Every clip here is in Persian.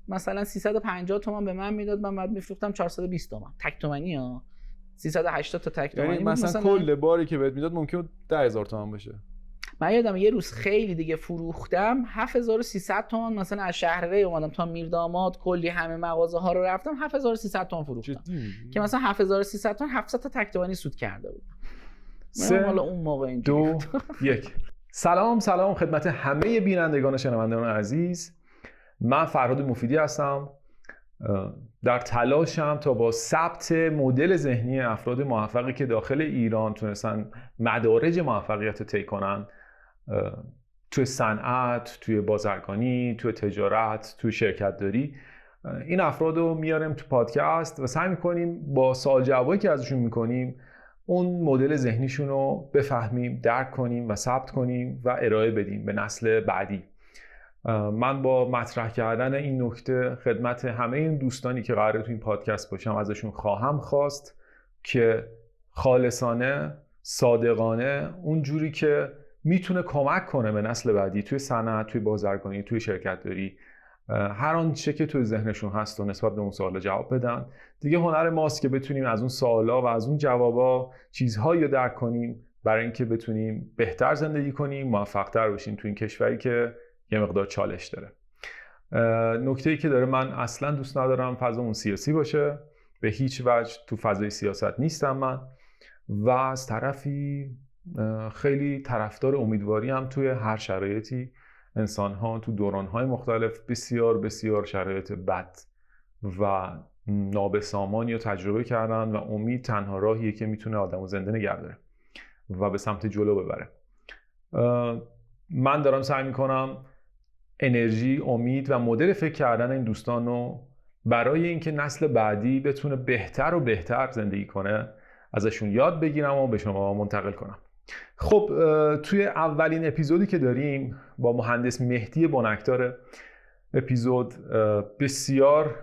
مثلا 350 تومان به من میداد، من بعد میفروختم 420 تومان تک تومانی ها. 380 تا تک تومانی یعنی مثلا کل باری که بهت میداد ممکنه 10000 تومان باشه. من یادم یه روز خیلی دیگه فروختم 7300 تومان، مثلا از شهر ری اومدم تا میرداماد کلی همه مغازه ها رو رفتم 7300 تومان فروختم که مثلا 7300 تومان 700 تا تک تومانی سود کرده بود. من حالا اون موقع اینجوری 2 1 سلام خدمت همه بینندگان و شنوندگان عزیز. من فرهاد مفیدی هستم. در تلاشم تا با ثبت مدل ذهنی افراد موفقی که داخل ایران تونستن مدارج موفقیت رو طی کنن، توی صنعت، توی بازرگانی، توی تجارت، توی شرکت داری، این افراد رو میاریم تو پادکست و سعی میکنیم با سوال جوابایی که ازشون میکنیم اون مدل ذهنیشون رو بفهمیم، درک کنیم و ثبت کنیم و ارائه بدیم به نسل بعدی. من با مطرح کردن این نکته خدمت همه این دوستانی که قراره تو این پادکست باشم ازشون خواهم خواست که خالصانه، صادقانه، اونجوری که میتونه کمک کنه به نسل بعدی توی صنعت، توی بازرگانی، توی شرکت داری، هر آنچه که توی ذهنشون هست و نسبت به اون سوالا جواب بدن. دیگه هنر ماست که بتونیم از اون سوالا و از اون جوابا چیزهایی رو درک کنیم برای اینکه بتونیم بهتر زندگی کنیم، موفق‌تر بشیم توی این کشوری که یه مقدار چالش داره. نکته‌ای که داره، من اصلا دوست ندارم فضامون سیاسی باشه، به هیچ وجه تو فضای سیاست نیستم من، و از طرفی خیلی طرفدار امیدواری هم توی هر شرایطی. انسان‌ها تو دوران‌های مختلف بسیار بسیار شرایط بد و نابسامانی رو تجربه کردن و امید تنها راهیه که میتونه آدمو زنده نگه داره و به سمت جلو ببره. من دارم سعی میکنم انرژی، امید و مدل فکر کردن این دوستان رو برای اینکه نسل بعدی بتونه بهتر و بهتر زندگی کنه ازشون یاد بگیرم و به شما منتقل کنم. خب توی اولین اپیزودی که داریم با مهندس مهدی بنکدار، اپیزود بسیار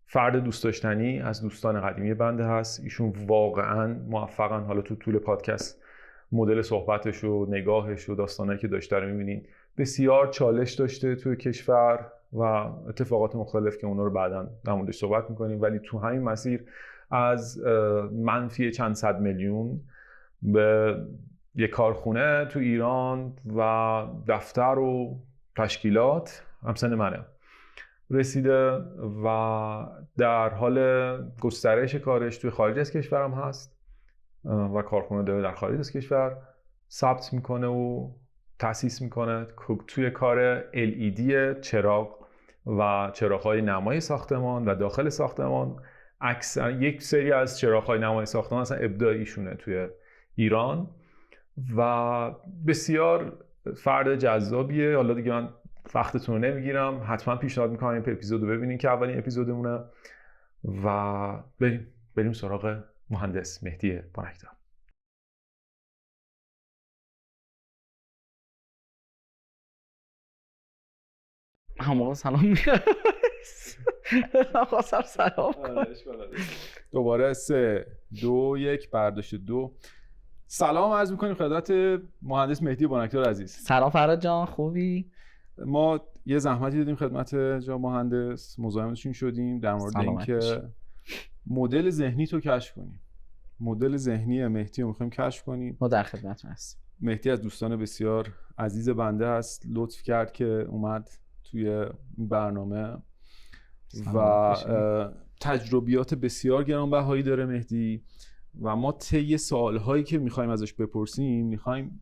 فرد دوست داشتنی از دوستان قدیمی بنده هست. ایشون واقعا موفقن. حالا تو طول پادکست مدل صحبتش و نگاهش و داستانایی که داشته رو می‌بینین. بسیار چالش داشته توی کشور و اتفاقات مختلف که اونا رو بعداً در موردش صحبت می‌کنیم، ولی تو همین مسیر از منفی چند صد میلیون به یک کارخونه تو ایران و دفتر و تشکیلات همسن منه رسیده و در حال گسترش کارش توی خارج از کشورم هست و کارخونه داره در خارج از کشور ثبت میکنه و تأسیس میکنه توی کار LED چراغ و چراغ‌های نمای ساختمان و داخل ساختمان. اکثر یک سری از چراغ‌های نمای ساختمان اصلا ابداعیشونه توی ایران و بسیار فرد جذابیه. حالا دیگه من وقتتون رو نمیگیرم، حتما پیشنهاد میکنم این اپیزود رو ببینین که اولین اپیزودمونه و بریم سراغ مهندس مهدی بنکدار. همه سلام میگم. خواستم سلام کنم. دوباره 3 2 1 برداشت 2. سلام عرض میکنیم خدمت مهندس مهدی بنکدار عزیز. سلام فراد جان، خوبی؟ ما یه زحمتی دادیم خدمت جا مهندس، مزاحمتشون شدیم در مورد اینکه مدل ذهنی تو کشف کنیم. مدل ذهنی مهدی رو میخوایم کشف کنیم. ما در خدمتتون هستیم. مهدی از دوستان بسیار عزیز بنده است، لطف کرد که اومد توی این برنامه و تجربیات بسیار گرانبهایی داره مهدی و ما طی سوالهایی که میخوایم ازش بپرسیم میخوایم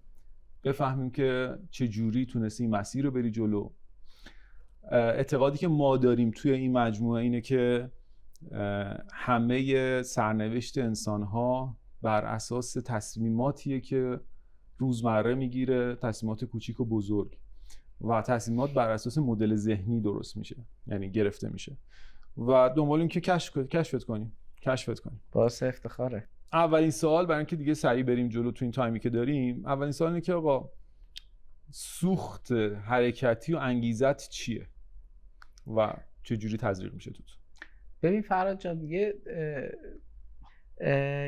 بفهمیم که چه جوری تونستی این مسیر رو بری جلو. اعتقادی که ما داریم توی این مجموعه اینه که همه سرنوشت انسان‌ها بر اساس تصمیماتیه که روزمره میگیره، تصمیمات کوچیک و بزرگ، و تصمیمات بر اساس مدل ذهنی درست میشه، یعنی گرفته میشه و دنبالیم که کشفت کنیم. باعث افتخاره. اولین سوال برای اینکه دیگه سریع بریم جلو تو این تایمی که داریم، اولین سوال اینه که آقا سوخت حرکتی و انگیزت چیه و چه جوری تزریق میشه توت؟ ببین فراد جان، دیگه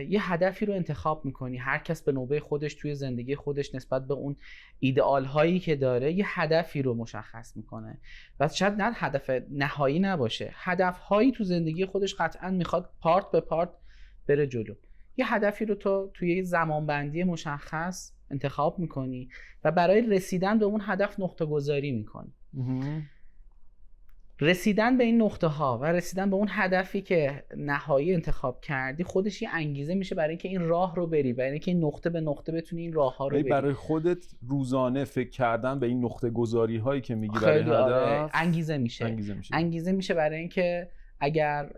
یه هدفی رو انتخاب میکنی. هر کس به نوبه خودش توی زندگی خودش نسبت به اون ایدئال هایی که داره یه هدفی رو مشخص میکنه و شاید نه هدف نهایی نباشه، هدف هایی تو زندگی خودش قطعا میخواد پارت به پارت بره جلو. یه هدفی رو تو توی زمان بندی مشخص انتخاب میکنی و برای رسیدن به اون هدف نقطه گذاری میکنی. رسیدن به این نقطه ها و رسیدن به اون هدفی که نهایی انتخاب کردی خودش یه انگیزه میشه برای اینکه این راه رو بری، برای اینکه این نقطه به نقطه بتونی این راه ها رو بری. برای خودت روزانه فکر کردن به این نقطه گذاری هایی که میگی برای هدف انگیزه میشه برای اینکه اگر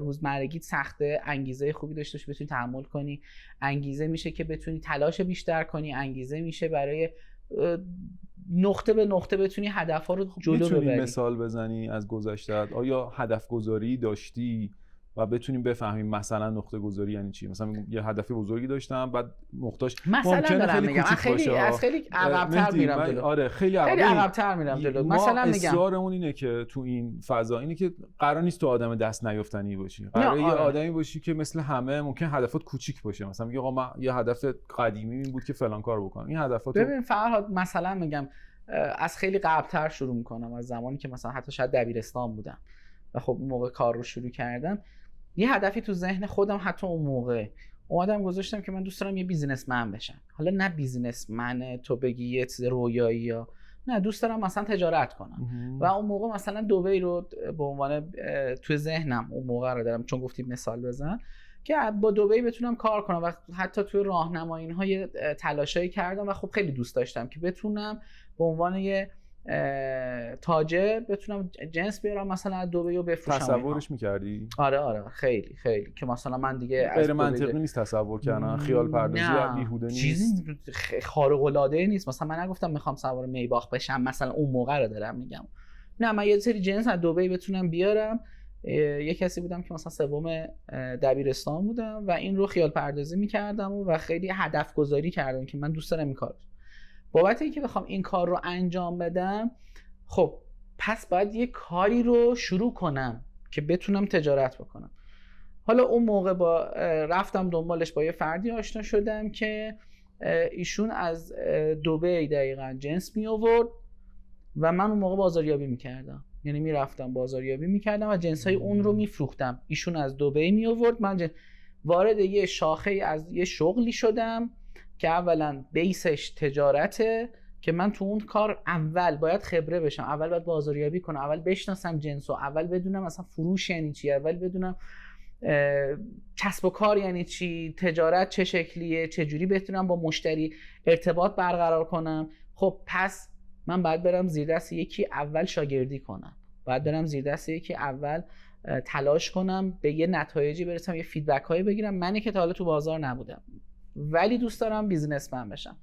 روزمرگیت سخته انگیزه خوبی داشته باشی بتونی تحمل کنی، انگیزه میشه که بتونی تلاش بیشتر کنی، انگیزه میشه برای نقطه به نقطه بتونی هدف‌ها رو جلو ببری. میتونی مثال بزنی از گذشته‌ات؟ آیا هدف گذاری داشتی و بتونیم بفهمیم مثلا نقطه گذاری یعنی چی؟ مثلا یه هدف بزرگی داشتم بعد نقطه‌اش ممکنه خیلی کوچیک باشه. از خیلی عقب‌تر میرم جلو. آره خیلی عقب‌تر میرم جلو. مثلا میگم اصرارمون اینه که تو این فضا اینه که قرار نیست تو آدم دست نیافتنی باشی. قراره یه آدمی باشی که مثل همه ممکن هدفات کوچیک باشه. مثلا میگه آقا من یه هدف قدیمی این بود که فلان کار بکنم. این هدفات ببین فرهاد مثلا میگم از خیلی قبل‌تر شروع میکنم، از زمانی که مثلا حتی شاید دبیرستان بودم و خب اون موقع کار رو شروع کردم. یه هدفی تو ذهن خودم حتی اون موقع اومدم گذاشتم که من دوست دارم یه بیزینسمن بشم. حالا نه بیزینسمن تو بگی یه چیز رویایی یا نه، دوست دارم مثلا تجارت کنم و اون موقع مثلا دبی رو به عنوان تو ذهنم اون موقع رو دارم، چون گفتیم مثال بزن که با دبی بتونم کار کنم و حتی توی راهنمایی‌های تلاشایی کردم و خب خیلی دوست داشتم که بتونم به عنوان یه تاجر بتونم جنس بیارم مثلا از دبی و بفروشم. تصورش می‌کردی؟ آره خیلی که مثلا من دیگه غیر منطقی نیست تصور کردن، خیال پردازی بیهوده نیست، چیزی خارق العاده نیست. مثلا من نگفتم میخوام سوار میباخ بشم، مثلا اون موقع رو دارم میگم. نه، من یه سری جنس از دبی بتونم بیارم. یه کسی بودم که مثلا سوم دبیرستان بودم و این رو خیال پردازی می‌کردم و خیلی هدف گذاری کردم که من دوست دارم این کارو. بابت اینکه بخوام این کار رو انجام بدم، خب پس باید یه کاری رو شروع کنم که بتونم تجارت بکنم. حالا اون موقع رفتم دنبالش، با یه فردی آشنا شدم که ایشون از دبی دقیقاً جنس می آورد و من اون موقع بازاریابی میکردم. یعنی میرفتم بازاریابی میکردم و جنسای اون رو میفروختم. ایشون از دبی می آورد، من وارد یه شاخه از یه شغلی شدم که اولا بیسش تجارته، که من تو اون کار اول باید خبره بشم، اول باید بازاریابی کنم، اول بشناسم جنسو، اول بدونم اصلا فروش یعنی چی، اول بدونم کسب و کار یعنی چی، تجارت چه شکلیه، چه جوری بتونم با مشتری ارتباط برقرار کنم. خب پس من باید برم زیر دست یکی اول شاگردی کنم، باید برم زیر دست یکی اول تلاش کنم، به یه نتایجی برسم، یه فیدبک هایی بگیرم. منی که تا حالا تو بازار نبودم ولی دوست دارم بیزینسمن بشم.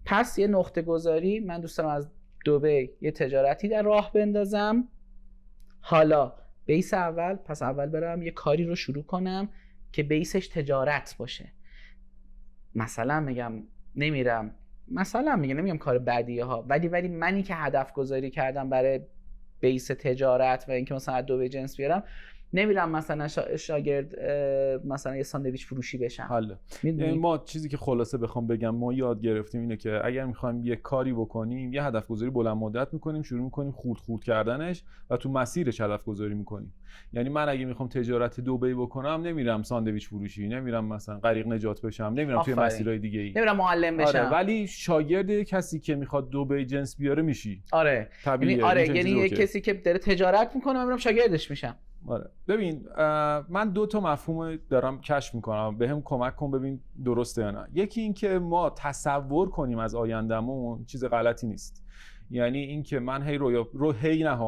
پس یه نقطه گذاری، من دوست دارم از دبی یه تجارتی در راه بندازم. حالا بیس اول، پس اول برم یه کاری رو شروع کنم که بیسش تجارت باشه. مثلا میگم نمیگم کار بدیه ها، ولی منی که هدف گذاری کردم برای بیس تجارت و اینکه مثلا از دبی جنس بیارم، نمیرم مثلا شاگرد مثلا یه ساندویچ فروشی بشم. حالا یعنی ما چیزی که خلاصه بخوام بگم ما یاد گرفتیم اینه که اگر میخوایم یه کاری بکنیم، یه هدف گذاری بلند مدت میکنیم، شروع میکنیم خورد کردنش و تو مسیرش هدف گذاری میکنیم. یعنی من اگه میخوام تجارت دبی بکنم، نمیرم ساندویچ فروشی، نمیرم مثلا غریق نجات بشم، نمیرم توی مسیرهای دیگه ای، نمیرم معلم بشم. آره، ولی شاگرد کسی که میخواد دبی جنس بیاره میشی. آره طبیعیه. یعنی یه کسی که داره تجارت میکنه، من میرم شاگردش میشم. آره ببین، من 2 تا مفهوم دارم کشف میکنم، بهم کمک کن ببین درسته یا نه. یکی این که ما تصور کنیم از آیندهمون چیز غلطی نیست. یعنی این که من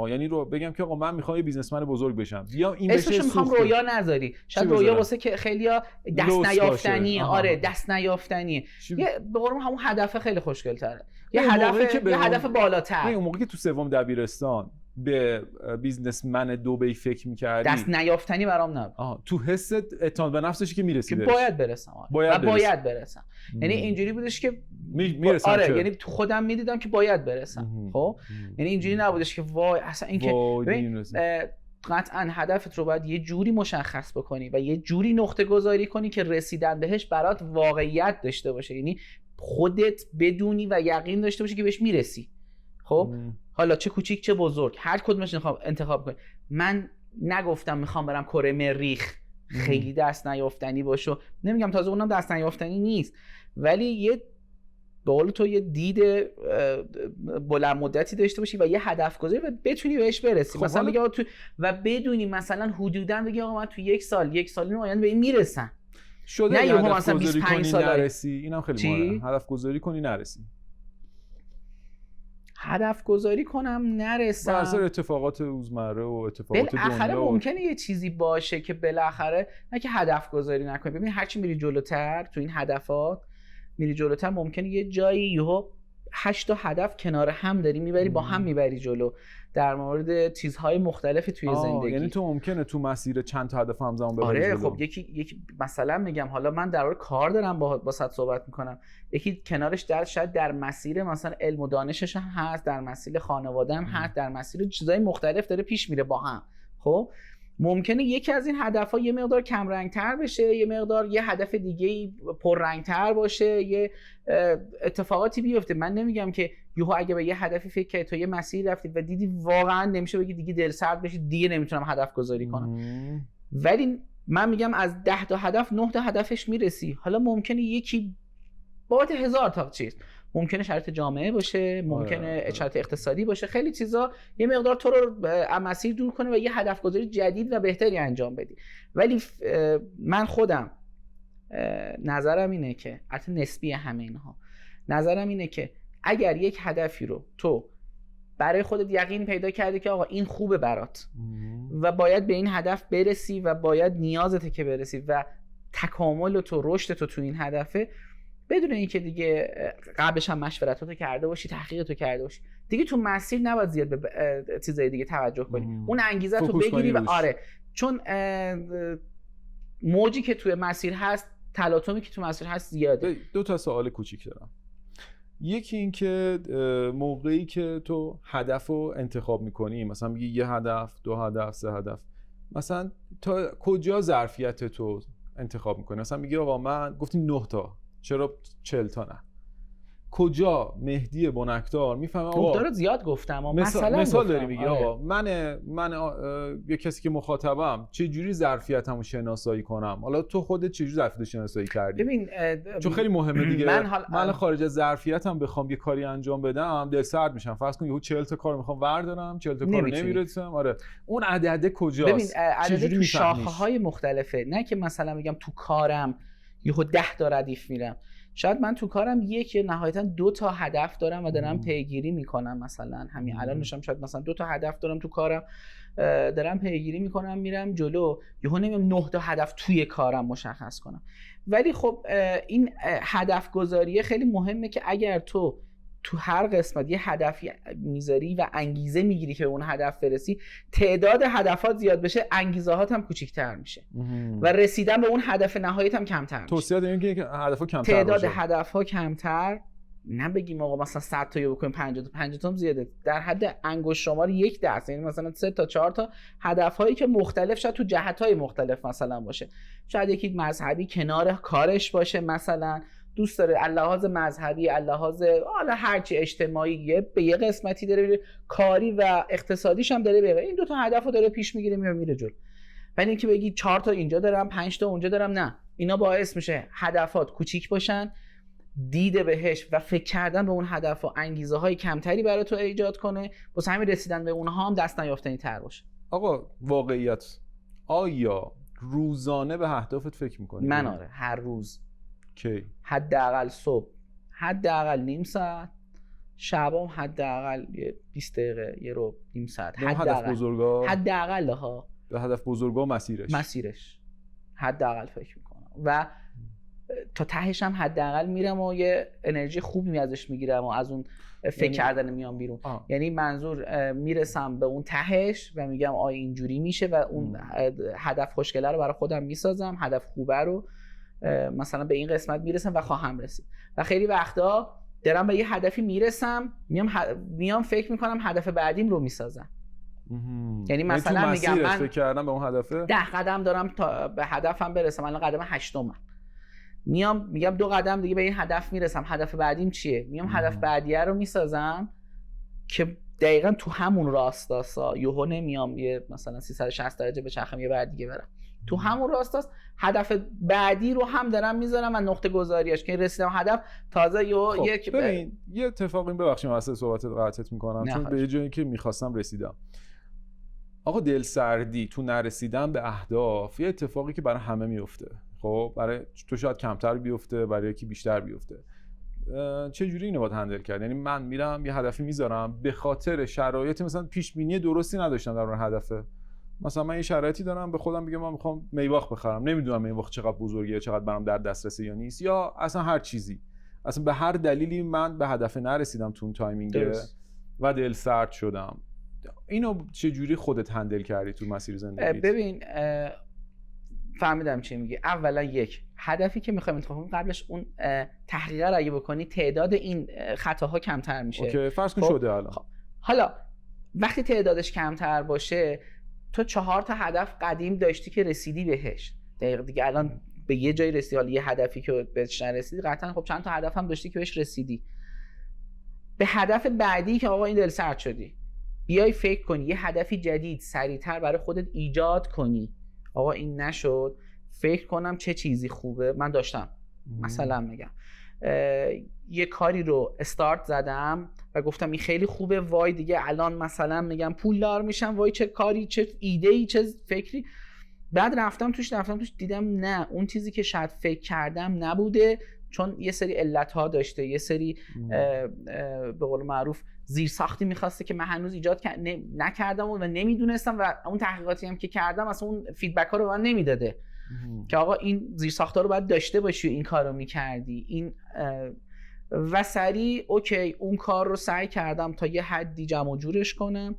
یعنی رو بگم که آقا من میخوام یه بیزنسمن بزرگ بشم، بیا این بشه سوخته. میخوام رویا نذاری. شاید رویا واسه که خیلیا دست نیافتنی. آره دست نیافتنی. یه به قول همون هدف خیلی خوشگل تره. یه هدف بالاتر. اون موقعی که تو سوم دبیرستان به بیزنسمن دبی فکر می‌کردی، دست نیافتنی برام نبود. تو حست اعتماد به نفسش که میرسی، که باید برسم. باید برسم. یعنی اینجوری بودش که میرسم. آره یعنی تو خودم میدیدم که باید برسم. خب یعنی اینجوری نبودش که وای اصلا این که قطعا هدفت رو باید یه جوری مشخص بکنی و یه جوری نقطه گذاری کنی که رسیدن بهش برات واقعیت داشته باشه، یعنی خودت بدونی و یقین داشته باشی که بهش میرسی. خب حالا چه کوچیک چه بزرگ هر کدومش انتخاب کنی. من نگفتم میخوام برم کره مریخ، خیلی دست نیافتنی باشه، نمیگم تازه اونم دست نیافتنی نیست، ولی یه به قول تو یه دید بلند مدتی داشته باشی و یه هدف گذاری و بتونی بهش برسی. مثلا بگی تو و بدونی مثلا حدوداً بگی آقا من تو یک سال این آینده به این میرسم. شده نه هدف مثلا 25 سال نرسی، اینم خیلی مهمه. هدف گذاری کنی نرسی. هدف گذاری کنم نرسم بر اساس اتفاقات روزمره و اتفاقات دنیا. بالاخره ممکنه یه چیزی باشه که بالاخره نه که هدف گذاری نکنی. ببین هرچی میری جلوتر تو این هدفات میری جلوتر، ممکنه یه جایی یهو 8 تا هدف کنار هم داری میبری با هم میبری جلو در مورد چیزهای مختلفی توی زندگی. یعنی تو ممکنه تو مسیر چند تا هدف همزمان ببری آره جلو. خب یکی مثلا میگم حالا من در مورد کار دارم با صد صحبت میکنم، یکی کنارش شاید در مسیر مثلا علم و دانشش هم هست، در مسیر خانواده هم هست، در مسیر چیزای مختلف داره پیش میره با هم. خب ممکنه یکی از این هدف‌ها یه مقدار کم رنگ‌تر بشه، یه مقدار یه هدف دیگه‌ای پررنگ‌تر باشه، یه اتفاقاتی بیفته. من نمیگم که یهو اگه به یه هدفی فکر کردی تو یه مسیر رفتی و دیدی واقعا نمیشه، بگی دیگه دل سرد بشی دیگه نمیتونم هدف گذاری کنم. ولی من میگم از 10 تا هدف 9 تا هدفش میرسی. حالا ممکنه یکی بابت 1000 تا چیز، ممکنه شرط جامعه باشه، ممکنه شرط اقتصادی باشه، خیلی چیزا یه مقدار تو رو از مسیر دور کنه و یه هدف گذاری جدید و بهتری انجام بدی. ولی من خودم نظرم اینه که البته نسبی همه اینها، نظرم اینه که اگر یک هدفی رو تو برای خودت یقین پیدا کردی که آقا این خوبه برات و باید به این هدف برسی و باید نیازته که برسی و تکامل تو رشد تو این هدفه، بدون اینکه دیگه قبلش هم مشورتاتو کرده باشی، تحقیقاتو کرده باشی، دیگه تو مسیر نباید زیاد به چیزای دیگه توجه کنی. اون انگیزه تو بگیری و آره، چون موجی که توی مسیر هست، تلاطمی که تو مسیر هست زیاده. 2 تا سوال کوچیک دارم. یکی این که موقعی که تو هدفو انتخاب میکنی، مثلا میگی 1 هدف، 2 هدف، 3 هدف، مثلا تا کجا ظرفیت تو انتخاب میکنی؟ مثلا میگی آقا من گفتیم 9 تا، چرا 40 تا نه؟ کجا مهدی بنکدار میفهمه آقا 9 تا رو زیاد گفتم، مثال داری میگی آقا من یه کسی که مخاطبم چه جوری ظرفیتمو شناسایی کنم؟ حالا تو خودت چه جوری ظرفیتت شناسایی کردی؟ ببین چون خیلی مهمه دیگه. من خارج از ظرفیتم بخوام یه کاری انجام بدم دل سرد میشم. فرض کن یهو 40 تا کار میخوام وردارم، 40 تا کار نمیرسم. آره اون عدد کجاست؟ ببین عدد تو شاخه‌های مختلفه، نه که مثلا میگم تو کارم یهو 10 تا ردیف میرم. شاید من تو کارم یک نهایتا 2 تا هدف دارم و دارم پیگیری میکنم. مثلا همین الان نشم شاید مثلا 2 تا هدف دارم تو کارم، دارم پیگیری میکنم میرم جلو. یهو نمیام 9 تا هدف توی کارم مشخص کنم. ولی خب این هدف گذاریه خیلی مهمه که اگر تو هر قسمت یه هدفی میذاری و انگیزه میگیری که به اون هدف برسی، تعداد هدفات زیاد بشه، انگیزه‌هات هم کوچیک‌تر میشه و رسیدن به اون هدف نهاییت هم کمتر میشه. توصیه داریم که هدف‌ها کمتر تعداد باشه. هدف‌ها کمتر، نه بگیم آقا مثلا 100 تا بکنیم 50 تا هم زیاده. در حد انگشت شمار 1 دست، یعنی مثلا 3 تا 4 تا هدف‌هایی که مختلف شاید تو جهت‌های مختلف مثلا باشه. شاید یکی مذهبی کنار کارش باشه، مثلا دوست داره لحاظ مذهبی، لحاظ حالا هرچی اجتماعی به یه قسمتی داره، کاری و اقتصادیش هم داره بره. این 2 تا هدفو داره پیش میگیره میره جلو. ولی اینکه بگی 4 تا اینجا دارم 5 تا اونجا دارم، نه، اینا باعث میشه هدفات کوچیک باشن، دید بهش و فکر کردن به اون هدف و انگیزه های کمتری برای تو ایجاد کنه، واسه همین رسیدن به اونها هم دست نیافتنی تر باشه. آقا واقعیت، آیا روزانه به اهدافت فکر میکنی؟ من آره، هر روز. کی؟ حداقل صبح، حداقل نیم ساعت، شبام حداقل 20 دقیقه، یه رو نیم ساعت. هدف بزرگا، حداقل ها، به هدف بزرگا مسیرش حداقل فکر میکنم و تا تهش هم حداقل میرم و یه انرژی خوبی ازش میگیرم و از اون فکر کردن میام بیرون. یعنی منظور میرسم به اون تهش و میگم آیا اینجوری میشه و اون هدف خوشگله رو برای خودم میسازم، هدف خوبه رو مثلا به این قسمت میرسم و خواهم رسید. و خیلی وقتا دارم به یه هدفی میرسم، میام فکر میکنم هدف بعدیم رو میسازم. یعنی مثلا میگم من فکر کردم به اون هدفه 10 قدم دارم تا به هدفم برسم، الان قدم 8م میام میگم 2 قدم دیگه به این هدف میرسم، هدف بعدیم چیه؟ میام هدف بعدیه رو میسازم که دقیقاً تو همون راستاسا یهو نمیام یه مثلا 360 درجه به چرخم یه بر دیگه برم، تو همون راستاست هدف بعدی رو هم دارم میذارم و نقطه گذاریش که رسیدم هدف تازه یک ببین یه اتفاقی ببخشید واسه صحبت قطعت میکنم چون به جایی که میخواستم رسیدم. آقا دلسردی تو نرسیدن به اهداف یه اتفاقی که برای همه میفته. خب برای تو شاید کمتر بیفته، برای یکی بیشتر بیفته. چه جوری اینو باید هندل کرد؟ یعنی من میرم یه هدفی میذارم به خاطر شرایط مثلا پیش بینی درستی نداشتم در اون هدفه. مثلا من یه شرایطی دارم به خودم بگم من میخوام میوه بخرم، نمیدونم میوه چقدر بزرگیه، چقدر برام در دسترسه یا نیست، یا اصلا هر چیزی، اصلا به هر دلیلی من به هدف نرسیدم تو اون تایمینگ و دل سرد شدم. اینو چه جوری خودت هندل کردی تو مسیر زندگیت؟ ببین فهمیدم چی میگی. اولا یک هدفی که میخوایم انتخاب کنیم قبلش اون تحقیق رو اگه بکنی تعداد این خطاها کمتر میشه. اوکی فرض کن شده الان. حالا وقتی تعدادش کمتر باشه تو 4 تا هدف قدیم داشتی که رسیدی بهش، دقیقاً دیگه الان به یه جایی رسیدی، حالا یه هدفی که بهش نرسیدی قطعاً خب چند تا هدف هم داشتی که بهش رسیدی. به هدف بعدی که آقا این دل سرد شدی بیای فکر کنی یه هدفی جدید سریعتر برای خودت ایجاد کنی. آقا این نشد، فکر کنم چه چیزی خوبه من داشتم. مثلا میگم یه کاری رو استارت زدم و گفتم این خیلی خوبه، وای دیگه الان مثلا میگم پولدار میشم، وای چه کاری، چه ایده‌ای، چه فکری. بعد رفتم توش دیدم نه، اون چیزی که شاید فکر کردم نبوده، چون یه سری علت‌ها داشته، یه سری به قول معروف زیرساختی می‌خواسته که من هنوز ایجاد نکردم و نمیدونستم و اون تحقیقاتی هم که کردم اصلا اون فیدبک‌ها رو من نمیداده که آقا این زیرساخت‌ها رو باید داشته باشی و این کارو می‌کردی. این و سریع اوکی اون کار رو سعی کردم تا یه حدی جمع و جورش کنم،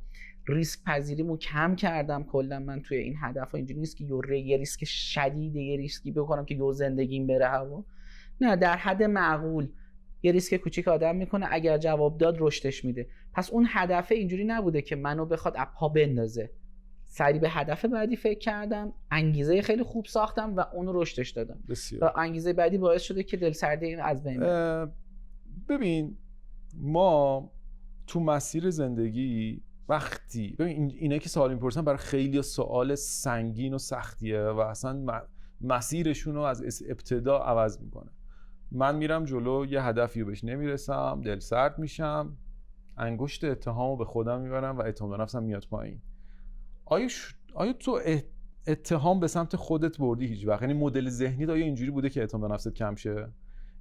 ریسک پذیریمو کم کردم. کلا من توی این هدف‌ها اینجوری نیست که یه ریسک شدید، یه ریسکی بکنم که یه زندگیم بره هوا. نه، در حد معقول یه ریسک کوچیک آدم میکنه، اگر جواب داد رشدش میده. پس اون هدف اینجوری نبوده که منو بخواد اپا بندازه. سریع به هدف بعدی فکر کردم، انگیزه خیلی خوب ساختم و اون رو رشدش دادم. بسیار. و انگیزه بعدی باعث شده که دلسردی این از بین بره. ببین ما تو مسیر زندگی وقتی ببین اینا که سوال میپرسن برای خیلی سوال سنگین و سختیه و اصلا مسیرشون رو از ابتدا عوض میکنه. من میرم جلو یه هدفی رو بهش نمیرسم، دل سرد میشم، انگشت اتهامو به خودم میبرم و اعتماد به نفسم میاد پایین. آیا تو اتهام به سمت خودت بردی هیچ وقت؟ یعنی مدل ذهنی آیا اینجوری بوده که اعتماد به نفست کم شه؟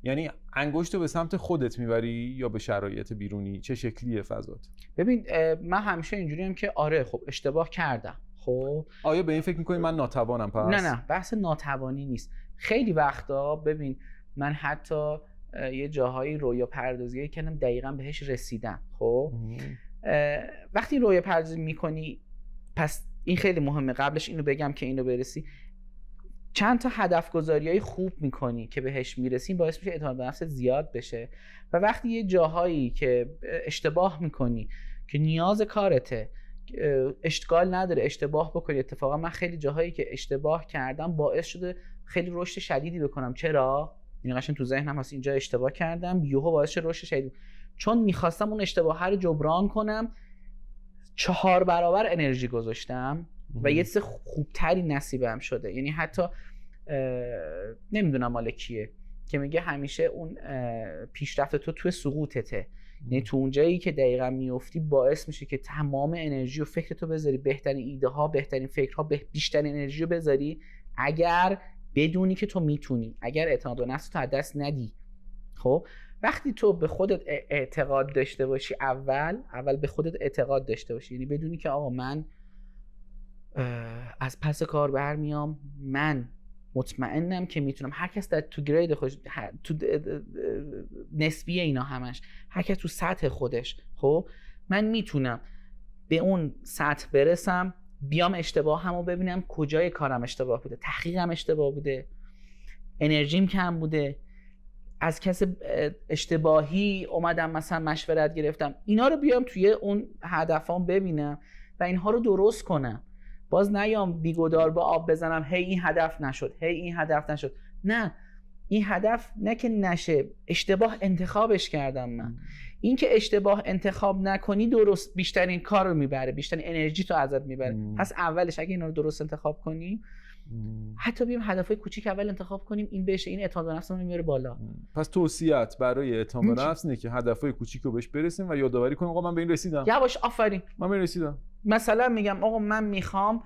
یعنی انگشت رو به سمت خودت میبری یا به شرایط بیرونی؟ چه شکلیه فضات؟ ببین من همیشه اینجوریم که آره خب اشتباه کردم. خب آیا به این فکر میکنی من ناتوانم پس؟ نه بحث ناتوانی نیست. خیلی وقتا ببین من حتی یه جاهایی رویا پردازی کردم دقیقاً بهش رسیدم. خب وقتی رویا پردازی میکنی، پس این خیلی مهمه قبلش اینو بگم که اینو برسی، چند تا هدف گذاریای خوب میکنی که بهش میرسی، باعث میشه اعتماد به نفست زیاد بشه. و وقتی یه جاهایی که اشتباه میکنی که نیاز کارته، اشتغال نداره اشتباه بکنی. اتفاقا من خیلی جاهایی که اشتباه کردم باعث شده خیلی رشد شدیدی بکنم. چرا؟ این قشنگ تو ذهنم هست اینجا اشتباه کردم، یهو باعث شد رشد شدید، چون میخواستم اون اشتباه رو جبران کنم. 4 برابر انرژی گذاشتم و یه چیز خوبتری نصیبم شده. یعنی حتی نمیدونم مال کیه که میگه همیشه اون پیشرفت تو توی سقوطته. یعنی تو اون جایی که دقیقاً میافتی باعث میشه که تمام انرژی و فکرتو بذاری، بهترین ایده ها، بهترین فکرها، بیشترین انرژی رو بذاری، اگر بدونی که تو میتونی، اگر اعتماد به نفس تو از دست ندی. خب وقتی تو به خودت اعتقاد داشته باشی، اول به خودت اعتقاد داشته باشی، یعنی بدونی که آقا من از پس کار برمیام، من مطمئنم که میتونم. هر کس در تو گرید خودش، تو نسبیه اینا همش، هر کس تو سطح خودش، خب من میتونم به اون سطح برسم، بیام اشتباه همو ببینم کجای کارم اشتباه بوده، تحقیقم اشتباه بوده، انرژیم کم بوده، از کس اشتباهی اومدم مثلا مشورت گرفتم، اینا رو بیام توی اون هدفام ببینم و اینها رو درست کنم. باز نیام بیگدار با آب بزنم هی این هدف نشد، هی این هدف نشد. نه، این هدف نه که نشه، اشتباه انتخابش کردم من. این که اشتباه انتخاب نکنی درست بیشترین کار رو میبره، بیشترین انرژی تو ازت میبره. پس اولش اگه اینا رو درست انتخاب کنیم، حتی بیم هدفهای کوچیک اول انتخاب کنیم، این بشه، این اعتماد به نفسمون میاره بالا. پس توصیه‌ات برای اعتماد به نفس اینه که هدفهای کوچیک رو بهش برسیم و یادآوری کنیم آقا من به این رسیدم. یواش، آفرین، من به این رسیدم. مثلا میگم آقا من میخوام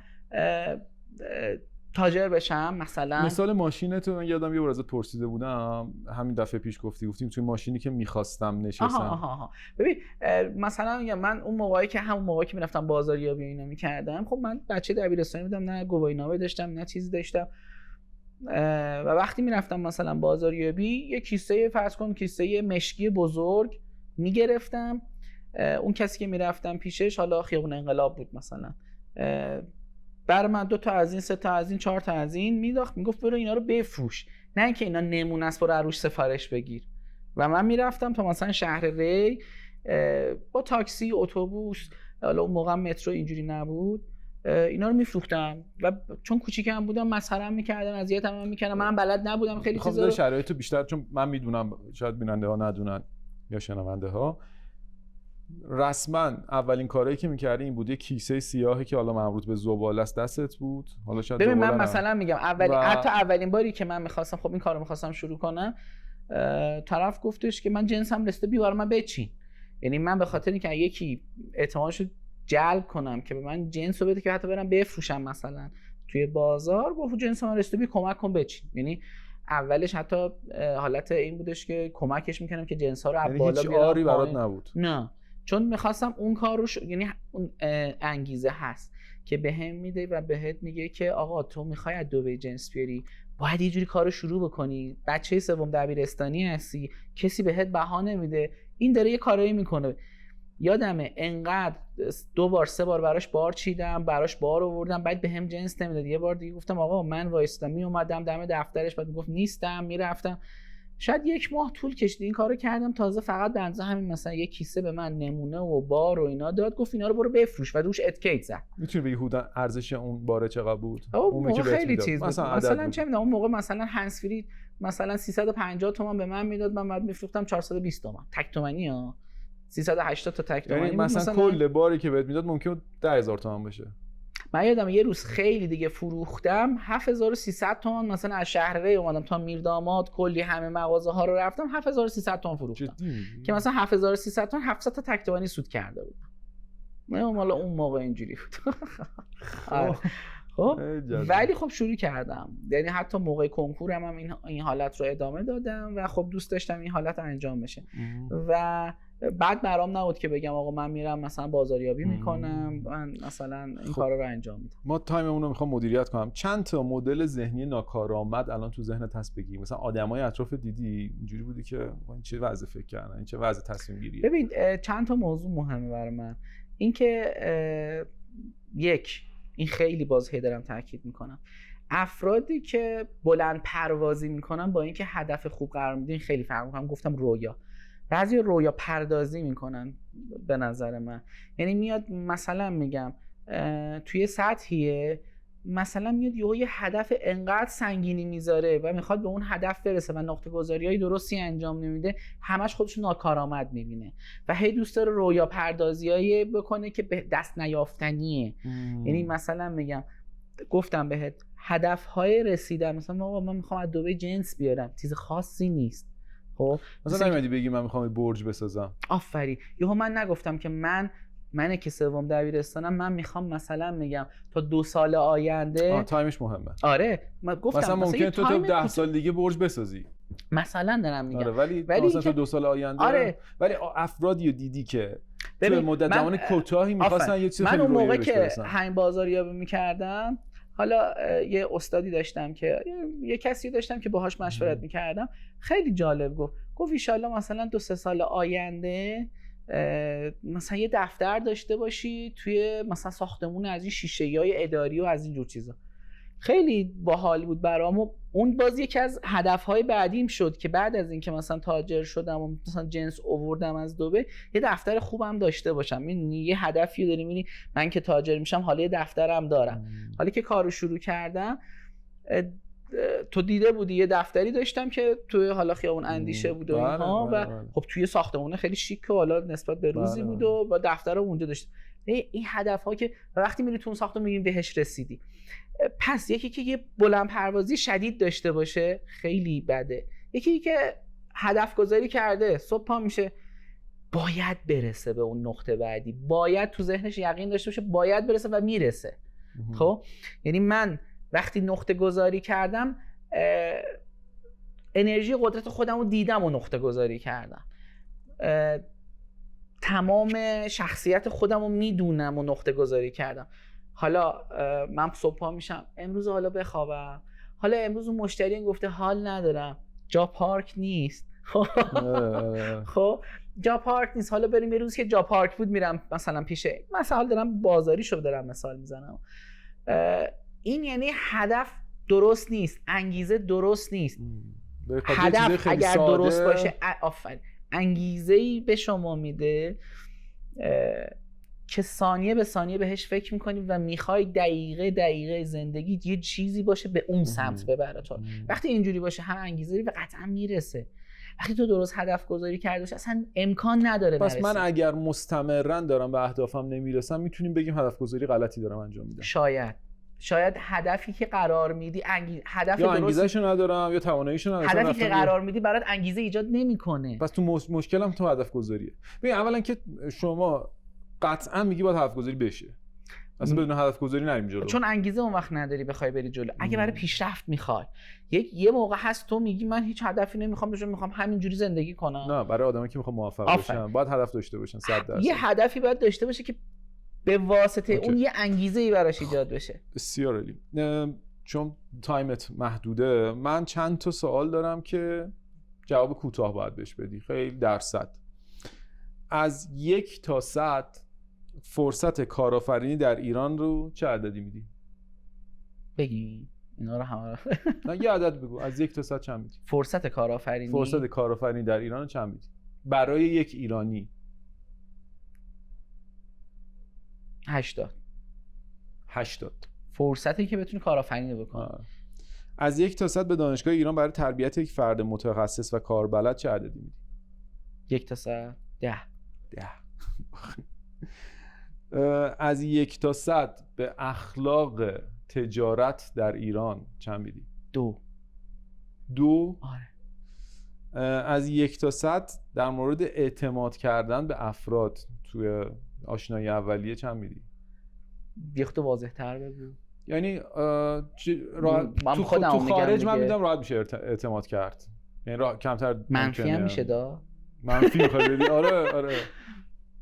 تاجر بشم مثلا. مثال ماشینتو من یادم یه بار ازت پرسیده بودم، همین دفعه پیش گفتیم توی ماشینی که می‌خواستم نشستم. ببین مثلا میگم من اون موقعی که میرفتم بازاریابی اینا می‌کردم، خب من بچه دبیرستانی بودم، نه گواهینامه داشتم نه چیزی داشتم، و وقتی میرفتم مثلا بازاریابی یه کیسه، فرض کن کیسه مشکی بزرگ میگرفتم، اون کسی که میرفتم پیشش حالا خیابون انقلاب بود مثلا، برای من 2 تا از این، 3 تا از این، 4 تا از این میداخت، میگفت برو اینا رو بفروش، نه اینکه اینا نمونه است برو عروش سفارش بگیر. و من میرفتم تا مثلا شهر ری با تاکسی، اتوبوس، حالا اون موقع مترو اینجوری نبود، اینا رو میفروختم و چون کوچیکم بودم مسخره‌ام میکردن، اذیتم میکردن، من بلد نبودم خیلی چیزا رو. شرایطو بیشتر چون من میدونم، شاید بیننده ها ندونن یا شنونده ها، رسما اولین کاری که می‌کردی این بود یه کیسه سیاهی که حالا مربوط به زباله است دستت بود. حالا شاید ببین من مثلا میگم حتی اولین باری که من می‌خواستم این کارو می‌خواستم شروع کنم، طرف گفتش که من جنسم رسیده بیار من بچین. یعنی من به خاطر اینکه یکی اعتمادشو جلب کنم که به من جنسو بده که حتی برم بفروشم مثلا توی بازار، گفت جنس من رسیده کمک کن بچین. یعنی اولش حتی حالت این بودش که کمکش می‌کردم که جنس‌ها رو از بالا بیارم. هیچ آری برات نبود. نه، چون میخواستم اون کار رو یعنی اون انگیزه هست که بهم میده و بهت میگه که آقا تو میخوای از دبی جنس بیاری، باید یه جوری کارو شروع بکنی، بچه سوم دبیرستانی هستی، کسی بهت بها نمیده، این داره یه کارایی میکنه. یادمه انقدر 2 بار 3 بار براش بار چیدم، براش بار آوردم، بعد بهم جنس نمیداد. یه بار دیگه گفتم آقا من وایستم، میومدم دم دفترش، بعد میگفت نیستم، میرفتم. شاید 1 ماه طول کشید این کارو کردم، تازه فقط به اندازه همین مثلا یه کیسه به من نمونه و بار و اینا داد، گفت اینا رو برو بفروش و روش اتکیت زد. میتونی بگی حدود ارزش اون باره چقدر بود؟ اون موقع خیلی چیز بود. مثلا چه میدونم اون موقع مثلا هنس فری مثلا 350 تومان به من میداد، من بعد میفروختم 420 تومان تک تومانی ها، 380 تا تک تومانی. یعنی مثلا کل باری که بهت میداد ممکن 10000 تومان بشه. من یادم یه روز خیلی دیگه فروختم 7300 تومان، مثلا از شهر ری اومدم تا میرداماد، کلی همه مغازه ها رو رفتم 7300 تومان فروختم که مثلا 7300 تومان 700 تا تک تومانی سود کرده بودم. من حالا اون موقع اینجوری بود. خب ولی خب شروع کردم، یعنی حتی موقع کنکورم هم این حالت رو ادامه دادم و خب دوست داشتم این حالت انجام بشه. و بعد برام نبود که بگم آقا من میرم مثلا بازاریابی میکنم، من مثلا این کارا رو انجام میدم. ما تایممون رو میخوام مدیریت کنم. چند تا مدل ذهنی ناکارآمد الان تو ذهنت هست بگی؟ مثلا آدمای اطراف دیدی اینجوری بودی که این چه وضع فکر کردن، این چه وضع تصمیم گیریه؟ ببین چند تا موضوع مهمه برای من. اینکه یک، این خیلی باز دارم تاکید میکنم، افرادی که بلند پروازی میکنن با اینکه هدف خوب قرار میدن خیلی فرق میکنن. گفتم رویا، بعضی رویا پردازی میکنن به نظر من. یعنی میاد مثلا میگم توی سطحیه، مثلا میاد یه هدف انقدر سنگینی میذاره و میخواد به اون هدف برسه و نقطه گذاریای درستی انجام نمیده، همش خودش ناکارآمد میبینه و هی دوست داره رویا پردازیایی بکنه که به دست نیافتنیه. یعنی مثلا میگم گفتم بهت هدفهای رسیدن، مثلا آقا من میخوام از دبی جنس بیارم، چیز خاصی نیست. خب مثلا نمیدی بگی من میخوام برج بسازم. آفرین. یهو من نگفتم که من که سوم دبیرستانم، من میخوام مثلا میگم تا 2 سال آینده تایمش مهمه. آره من گفتم مثلا ممکنه تو 10 سال دیگه برج بسازی مثلا، دارم میگم. آره ولی مثلا تا 2 سال آینده. آره. ولی افرادی رو دیدی که تو مدت زمان کوتاهی میخواستن یه چیز خیلی رویایی برسن. من اون موقع که همین بازاریابی میکردم، حالا یه استادی داشتم که یه کسی داشتم که باهاش مشورت میکردم، خیلی جالب گفت ان شاءالله مثلا 2-3 سال آینده مثلا یه دفتر داشته باشی توی مثلا ساختمون از این شیشه‌ای اداری و از این جور چیزا. خیلی باحال بود برام و اون باز یکی از هدفهای بعدیم شد که بعد از اینکه مثلا تاجر شدم و مثلا جنس آوردم از دبی یه دفتر خوبم داشته باشم. یه هدفی داریم، یعنی من که تاجر میشم حالا یه دفترم دارم. حالا که کارو شروع کردم تو دیده بودی یه دفتری داشتم که توی حالا خیابون اندیشه بود و اینها و خب توی ساختمون خیلی شیک و حالا نسبت به روزی بود و با دفترم اونجا داشتم. این هدف ها که وقتی میری تو اون ساختمون میگیم بهش رسیدی. پس یکی که یه بلند پروازی شدید داشته باشه خیلی بده. یکی که هدف گذاری کرده صبح پا میشه باید برسه به اون نقطه بعدی، باید تو ذهنش یقین داشته باشه باید برسه و میرسه. خب یعنی من وقتی نقطه گذاری کردم انرژی قدرت خودم رو دیدم و نقطه گذاری کردم، تمام شخصیت خودم رو میدونم و نقطه گذاری کردم. حالا من صبح پا میشم امروز حالا بخوابم، حالا امروز اون مشتری گفته حال ندارم جا پارک نیست خب جا پارک نیست، حالا بریم یه روز که جا پارک بود میرم مثلا پیشه، مثلا دارم بازاری شو دارم مثال میزنم. این یعنی هدف درست نیست، انگیزه درست نیست. هدف اگر درست باشه آفرین انگیزه‌ای به شما میده که ثانیه به ثانیه بهش فکر میکنی و میخوای دقیقه زندگی یه چیزی باشه به اون سمت ببره تو. وقتی اینجوری باشه هم انگیزه‌ای و قطعا میرسه. وقتی تو درست هدف گذاری کرده باشی اصلا امکان نداره پس من اگر مستمرا دارم به اهدافم نمیرسم میتونیم بگیم هدف گذاری غلطی دارم انجام میدم. شاید هدفی که قرار میدی هدف یا انگیزه‌شو ندارم یا تواناییشو ندارم. هدفی که قرار میدی برات انگیزه ایجاد نمیکنه. پس تو مشکلم تو هدف گذاریه. ببین اولا که شما قطعا میگی باید هدف گذاری بشه، اصلا بدون هدف گذاری نریم جلو، چون انگیزه اون وقت نداری بخوای بری جلو. اگه برای پیشرفت میخوای یه موقع هست تو میگی من هیچ هدفی نمیخوام بشه، میخوام همینجوری زندگی کنم. نه، برای آدمایی که میخوان موفق بشن باید هدف داشته باشن 100%. یه هدفی باید داشته باشه که به واسطه اون یه انگیزه‌ای براش ایجاد بشه. بسیار عالی. چون تایمت محدوده من چند تا سوال دارم که جواب کوتاه باید بهش بدی، خیلی درصد. از 1 تا 100 فرصت کارآفرینی در ایران رو چه عددی میدی؟ بگی اینا رو همه نه یه عدد بگو. از 1 تا 100 چند میدی؟ فرصت کارآفرینی در ایران چند میدی؟ برای یک ایرانی 80 فرصتی که بتونی کارآفرینی بکنی. از 1 تا 100 به دانشگاه ایران برای تربیت یک فرد متخصص و کاربلد چه عددی میدی؟ 1 تا 100 10 از 1 تا 100 به اخلاق تجارت در ایران چند میدی؟ 2 آره. از 1 تا 100 در مورد اعتماد کردن به افراد توی آشنایی اولیه چند میدی؟ یه خود واضح تر بگو. یعنی تو خارج من میدم راحت میشه اعتماد کرد، یعنی کمتر منفی هم میشه دا؟ منفی میخوای بدی؟ آره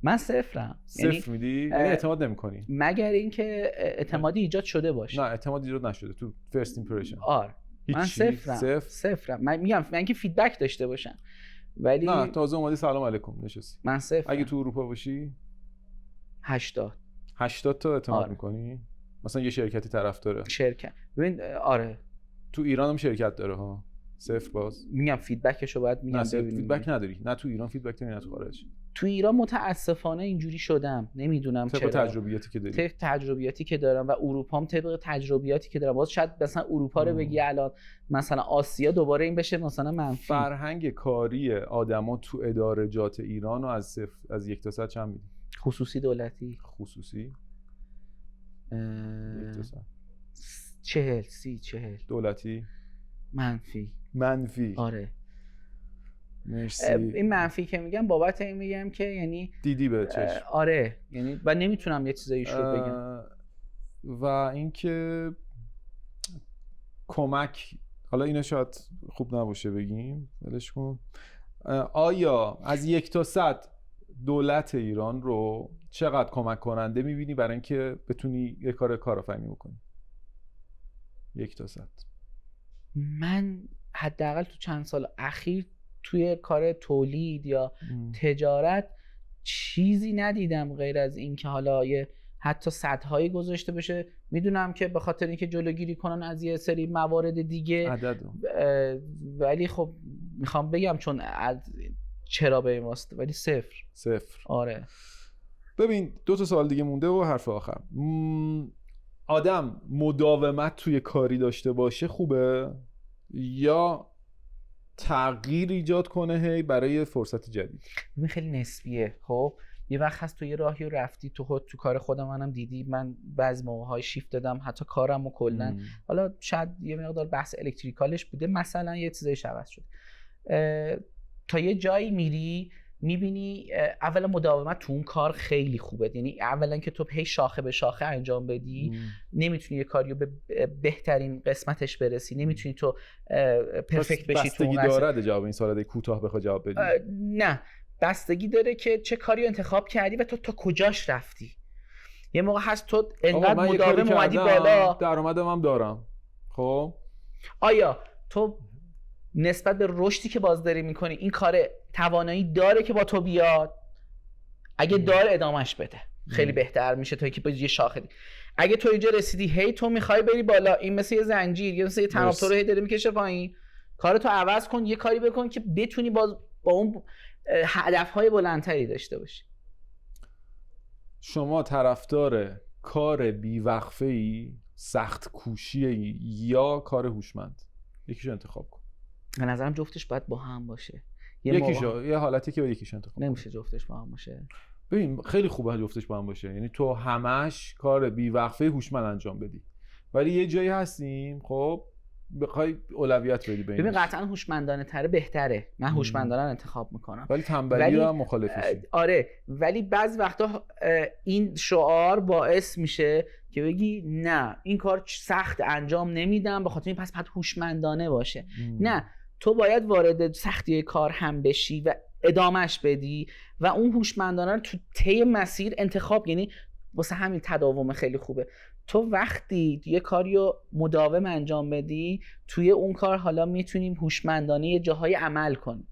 من صفرم. صفر میدی؟ یعنی اعتماد نمیکنی مگر اینکه اعتمادی ایجاد شده باشه. نه اعتماد ایجاد نشده تو فرست ایمپرشن. آره من صفرم. من میگم من که فیدبک داشته باشم، ولی نه تازه اومدی سلام علیکم نشستی. من صفرم. اگه تو اروپا باشی 80 تا اعتماد میکنی. مثلا یه شرکتی طرفداره ببین آره تو ایران هم شرکت داره ها. صفر باز میگم فیدبکشو باید میگم ببینیم. فیدبک نداری، نه تو ایران فیدبک داری نه تو خارج. تو ایران متاسفانه اینجوری شدم، نمیدونم چرا. طبق تجربیاتی که داری. تجربیاتی که دارم و اروپا هم طبق تجربیاتی که دارم. باز شاید مثلا اروپا رو بگی الان مثلا آسیا دوباره این بشه مثلا منفی. فرهنگ کاری آدما تو ادارجات ایران رو از 1 تا 100 چند میدی؟ خصوصی دولتی؟ 1 تا 100 40 دولتی؟ منفی. آره مرسی. این منفی که میگم بابت این میگم که یعنی دیدی به چشم. آره یعنی و نمیتونم یه چیزایی رو بگم. و اینکه کمک، حالا اینو شاید خوب نباشه بگیم ولش کن، آیا از 1 تا 100 دولت ایران رو چقدر کمک کننده میبینی برای اینکه بتونی یه کارآفرینی بکنی؟ 1 تا 100. من حداقل تو چند سال اخیر توی کار تولید یا تجارت چیزی ندیدم غیر از این که حالا یه حتی صدهایی گذاشته بشه میدونم که به خاطر اینکه جلوگیری کنن از یه سری موارد دیگه ولی خب میخوام بگم چون از چرا به این واسطه ولی صفر. آره ببین 2 تا سوال دیگه مونده و حرف آخر. آدم مداومت توی کاری داشته باشه خوبه یا تغییر ایجاد کنه هی برای فرصت جدید؟ این خیلی نسبیه. خب یه وقت هست تو یه راهی رو رفتی تو کار خودم منم دیدی من بعضی موقع‌های شیفت دادم حتی کارمو کلا حالا شاید یه مقدار بحث الکتریکالش بوده مثلا یه چیزای عوض شد تا یه جایی میری میبینی اولا مداومت تو اون کار خیلی خوبه. یعنی اولا که تو هی شاخه به شاخه انجام بدی نمیتونی یه کاریو به بهترین قسمتش برسی، نمیتونی تو پرفکت بشی تو اون. بستگی داره جواب این سوال کوتاه بخوای جواب بدی؟ نه بستگی داره که چه کاریو انتخاب کردی و تو تا کجاش رفتی. یه موقع هست تو انقدر مداوم اومدی بالا درآمدم هم دارم، خب آیا تو نسبت به رشدی که باز داری میکنی این کار توانایی داره که با تو بیاد؟ اگه داره ادامهش بده خیلی بهتر میشه تا اینکه یه شاخه دی. اگه تو اینجا رسیدی هی تو میخوای بری بالا، این مثل یه زنجیر یا مثل یه تناب تو رو هی داره میکشه پایین، کارتو عوض کن، یه کاری بکن که بتونی با اون هدفهای بلندتری داشته باشی. شما طرفدار کار بی‌وقفه‌ای، سخت کوشی یا کار هوشمند؟ یکیشو انتخاب کن. به نظرم جفتش باید با هم باشه. یه حالتی که با یکیش انتخاب نمیشه جفتش با هم باشه. ببین خیلی خوبه جفتش با هم باشه، یعنی تو همش کار بی‌وقفه هوشمند انجام بدی ولی یه جایی هستیم خب بخوای اولویت بدی ببین قطعا هوشمندانه تره بهتره، من هوشمندانه انتخاب میکنم ولی تنبلی رو هم مخالفشی. آره ولی بعضی وقتا این شعار باعث میشه که بگی نه این کار سخت انجام نمیدم به خاطر این پس هوشمندانه باشه. نه تو باید وارد سختی کار هم بشی و ادامهش بدی و اون هوشمندانه رو تو طی مسیر انتخاب، یعنی واسه همین تداوم خیلی خوبه. تو وقتی یه کاریو مداوم انجام بدی توی اون کار حالا میتونیم هوشمندانه یه جاهای عمل کنیم.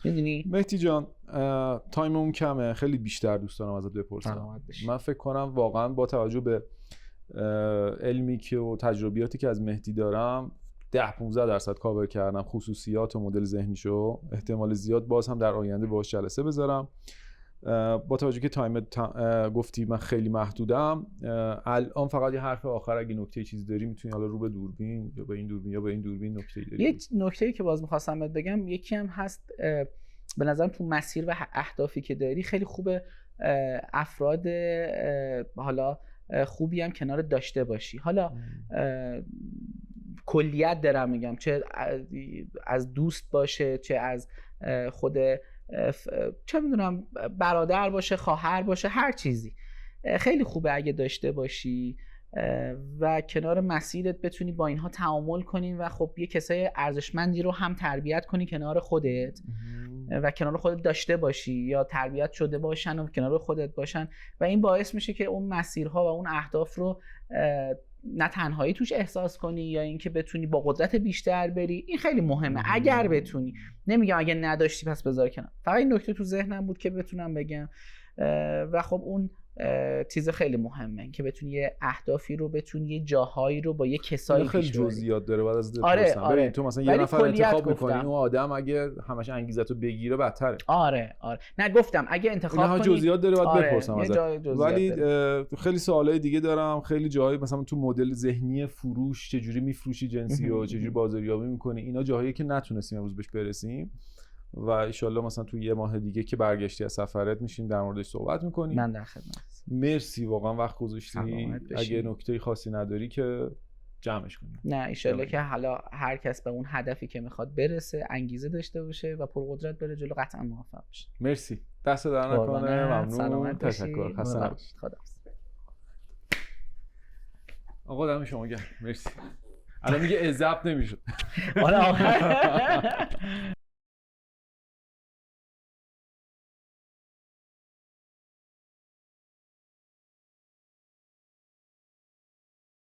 میدونی مهدی جان تایممون کمه، خیلی بیشتر دوست دارم ازت بپرسم. من فکر کنم واقعا با توجه به علمی که و تجربیاتی که از مهدی دارم 10-15% کاور کردم خصوصیات و مدل ذهنیشو، احتمال زیاد باز هم در آینده باهاش جلسه بذارم. با توجه که تایم گفتی من خیلی محدودم، الان فقط یه حرف آخر اگه نکته چیزی داری میتونی حالا رو به دوربین یا به این دوربین یا به این دوربین نکته داری؟ یک نکته‌ای که باز می‌خواستم بهت بگم یکی هم هست به نظرم تو مسیر و اهدافی که داری خیلی خوبه افراد حالا خوبی هم کنار داشته باشی. حالا کلیت دارم میگم، چه از دوست باشه چه از خود چه میدونم برادر باشه خواهر باشه هر چیزی خیلی خوبه اگه داشته باشی و کنار مسیرت بتونی با اینها تعامل کنی و خب یه کسای ارزشمندی رو هم تربیت کنی کنار خودت و کنار خودت داشته باشی یا تربیت شده باشن و کنار خودت باشن و این باعث میشه که اون مسیرها و اون اهداف رو نه تنهایی توش احساس کنی یا اینکه بتونی با قدرت بیشتر بری. این خیلی مهمه اگر بتونی، نمیگم اگه نداشتی پس بذار کنار، فقط این نکته تو ذهنم بود که بتونم بگم. و خب اون چیز خیلی مهمه که بتونی یه اهدافی رو بتونی یه جاهایی رو با یه کسایی خیلی جزئیات داره بعد از آره. تو مثلا یه نفر انتخاب می‌کنی اون آدم اگه همش انگیزتو بگیره بدتره. آره نه گفتم اگه انتخاب کنی جزئیات داره باید بپرسم ازت. ولی خیلی سوالای دیگه دارم، خیلی جاهای مثلا تو مدل ذهنی فروش چجوری میفروشی جنسی و چجوری بازاریابی می‌کنی، اینا جاهایی که نتونستیم امروز بهش برسیم و ان شاءالله مثلا تو یه ماه دیگه که برگشتی از سفرت میشیم در موردش صحبت میکنیم. من در خدمت. مرسی واقعا وقت گذاشتی. اگه نکته خاصی نداری که جمعش کنیم. نه ان شاءالله که حالا هر کس به اون هدفی که میخواد برسه انگیزه داشته باشه و پرقدرت بره جلو قطعا موفق بشه. مرسی، دست در نکنه. ممنون، تشکر، خسته نباشید. خداحافظ. آقا دم شما گرم. مرسی. الان میگه ضبط نمیشد.